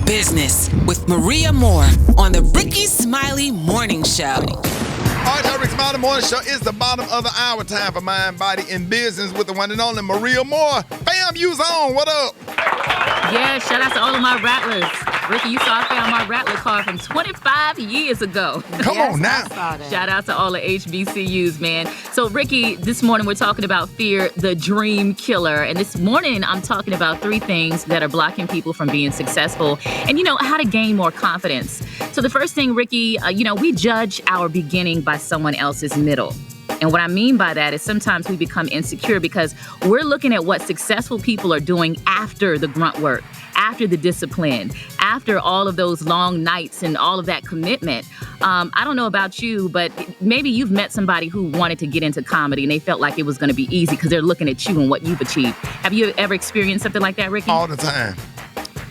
business with Maria Moore on the Rickey Smiley Morning Show. All right, the Rickey Smiley Morning Show is the bottom of the hour. Time for Mind, Body, and Business with the one and only Maria Moore. Fam, you's on. What up? Yeah, shout out to all of my rattlers. Rickey, you saw I found my rattler card from 25 years ago. Come on now. Shout out to all the HBCUs, man. So, Rickey, this morning we're talking about fear, the dream killer. And this morning I'm talking about 3 things that are blocking people from being successful and, how to gain more confidence. So the first thing, Rickey, we judge our beginning by someone else's middle. And what I mean by that is sometimes we become insecure because we're looking at what successful people are doing after the grunt work, after the discipline, after all of those long nights and all of that commitment. I don't know about you, but maybe you've met somebody who wanted to get into comedy and they felt like it was going to be easy because they're looking at you and what you've achieved. Have you ever experienced something like that, Rickey? All the time.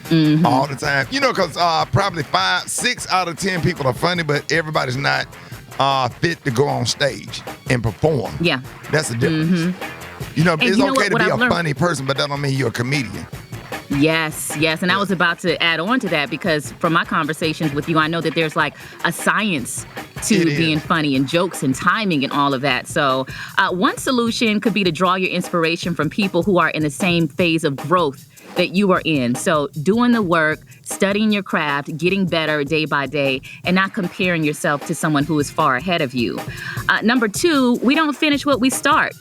Mm-hmm. All the time. Because probably 6 out of 10 people are funny, but everybody's not fit to go on stage and perform. Yeah. That's the difference. And it's okay to be a learned... funny person, but that don't mean you're a comedian. Yes. And I was about to add on to that because from my conversations with you, I know that there's like a science to being funny and jokes and timing and all of that. So one solution could be to draw your inspiration from people who are in the same phase of growth that you are in. So doing the work, studying your craft, getting better day by day, and not comparing yourself to someone who is far ahead of you. Number 2, we don't finish what we start.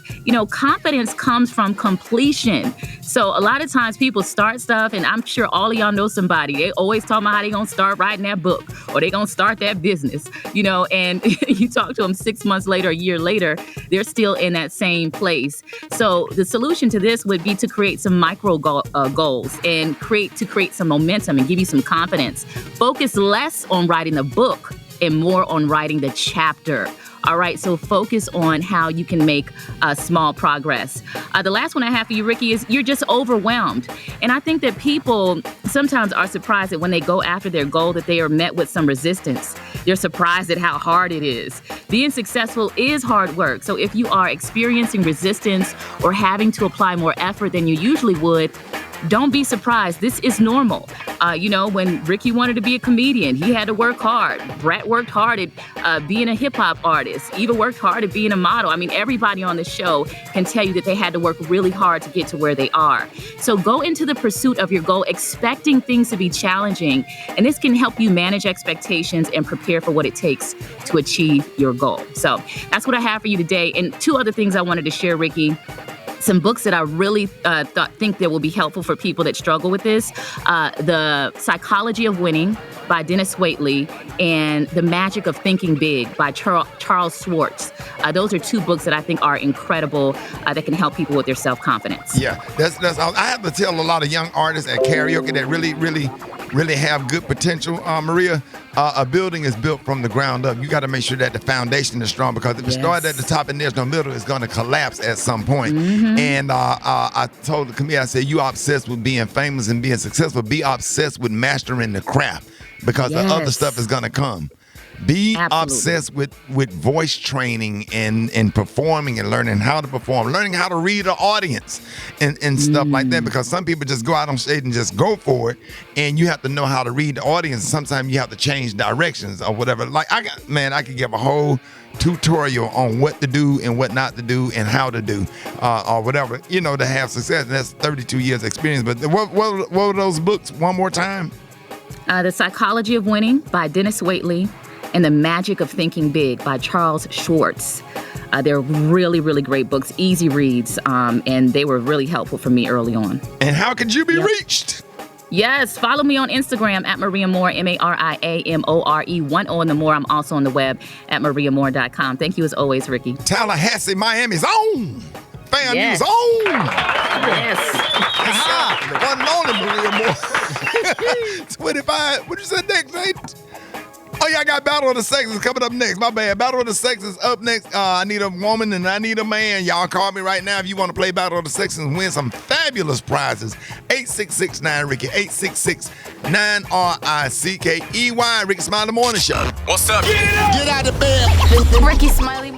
Confidence comes from completion. So a lot of times people start stuff, and I'm sure all of y'all know somebody. They always talk about how they gonna start writing that book or they gonna start that business, and you talk to them 6 months later, a year later, they're still in that same place. So the solution to this would be to create some micro goals and create some momentum and give you some confidence. Focus less on writing the book and more on writing the chapter. All right, so focus on how you can make small progress. The last one I have for you, Rickey, is you're just overwhelmed. And I think that people sometimes are surprised that when they go after their goal that they are met with some resistance. They're surprised at how hard it is. Being successful is hard work. So if you are experiencing resistance or having to apply more effort than you usually would, don't be surprised. This is normal. When Rickey wanted to be a comedian, he had to work hard. Brett worked hard at being a hip-hop artist. Eva worked hard at being a model. I mean, everybody on the show can tell you that they had to work really hard to get to where they are. So go into the pursuit of your goal expecting things to be challenging, and this can help you manage expectations and prepare for what it takes to achieve your goal. So that's what I have for you today. And 2 other things I wanted to share, Rickey. Some books that I really think that will be helpful for people that struggle with this. The Psychology of Winning by Dennis Waitley and The Magic of Thinking Big by Charles Schwartz. Those are 2 books that I think are incredible that can help people with their self-confidence. Yeah, that's I have to tell a lot of young artists at karaoke that really have good potential, Maria. A building is built from the ground up. You got to make sure that the foundation is strong because if you start at the top and there's no middle, it's going to collapse at some point. Mm-hmm. And I told the comedian, I said, you are obsessed with being famous and being successful. Be obsessed with mastering the craft because the other stuff is going to come. Be obsessed with voice training and performing and learning how to perform, learning how to read an audience and stuff like that. Because some people just go out on stage and just go for it, and you have to know how to read the audience. Sometimes you have to change directions or whatever. Like I could give a whole tutorial on what to do and what not to do and how to do or whatever, to have success. And that's 32 years experience. But what were those books one more time? The Psychology of Winning by Dennis Waitley and The Magic of Thinking Big by Charles Schwartz. They're really, really great books, easy reads, and they were really helpful for me early on. And how could you be reached? Yes, follow me on Instagram at Maria Moore, MariaMore, 1 O in the More. I'm also on the web at mariamore.com. Thank you as always, Rickey. Tallahassee, Miami's own. Fam, yes. You was on. Yes. The one and only Maria Moore. 25. What you said next, Nate? Oh, yeah, I got Battle of the Sexes coming up next. My bad. Battle of the Sexes up next. I need a woman and I need a man. Y'all call me right now if you want to play Battle of the Sexes and win some fabulous prizes. 866-9-RICKEY. 866-9-RICKEY. Rickey Smiley Morning Show. What's up? Get out of bed. Rickey Smiley.